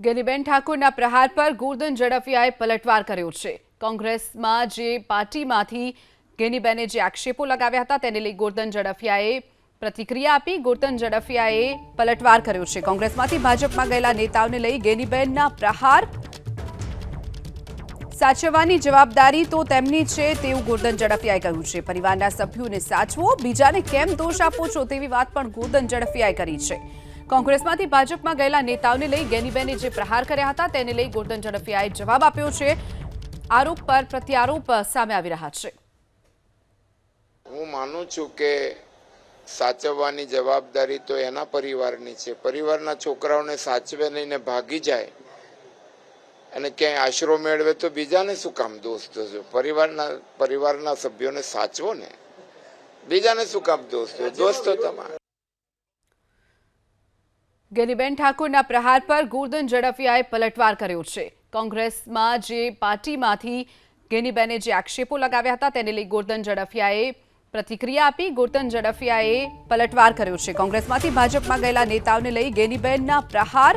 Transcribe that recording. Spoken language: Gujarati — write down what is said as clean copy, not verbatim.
ગેનીબેન ઠાકોરના પ્રહાર પર ગોરધન ઝડફિયાએ પલટવાર કર્યો છે। કોંગ્રેસમાં જે પાર્ટીમાંથી ગેનીબેને જે આક્ષેપો લગાવ્યા હતા તેને લઈ ગોરધન ઝડફિયાએ પ્રતિક્રિયા આપી। ગોરધન ઝડફિયાએ પલટવાર કર્યો છે। કોંગ્રેસમાંથી ભાજપમાં ગયેલા નેતાઓને લઈ ગેનીબેનના પ્રહાર સાચવવાની જવાબદારી તો તેમની છે તેવું ગોરધન ઝડફિયાએ કહ્યું છે। પરિવારના સભ્યોને સાચવો, બીજાને કેમ દોષ આપો છો તેવી વાત પણ ગોરધન ઝડફિયાએ કરી છે। કોંગ્રેસમાંથી ભાજપમાં ગયેલા નેતાઓને લઈ ગેનીબેને જે પ્રહાર કર્યા હતા તેને લઈ ગોરધન ઝડફિયાએ જવાબ આપ્યો છે। આરોપ પર પ્રત્યારોપ સામે આવી રહ્યા છે। હું માનું છું કે સાચવવાની જવાબદારી તો એના પરિવારની છે। પરિવારના છોકરાઓને સાચવે લઈને ભાગી જાય અને ક્યાંય આશરો મેળવે તો બીજાને શું કામ દોષ દો? પરિવારના સભ્યોને સાચવો ને, બીજાને શું કામ દોષ દો? દોષ તો તમારે। ગેનીબેન ઠાકોરના પ્રહાર પર ગોરધન ઝડફિયાએ પલટવાર કર્યો છે। કોંગ્રેસમાં જે પાર્ટીમાંથી ગેનીબેને જે આક્ષેપો લગાવ્યા હતા તેને લઈ ગોરધન ઝડફિયાએ પ્રતિક્રિયા આપી। ગોરધન ઝડફિયાએ પલટવાર કર્યો છે। કોંગ્રેસમાંથી ભાજપમાં ગયેલા નેતાઓને લઈ ગેનીબેનના પ્રહાર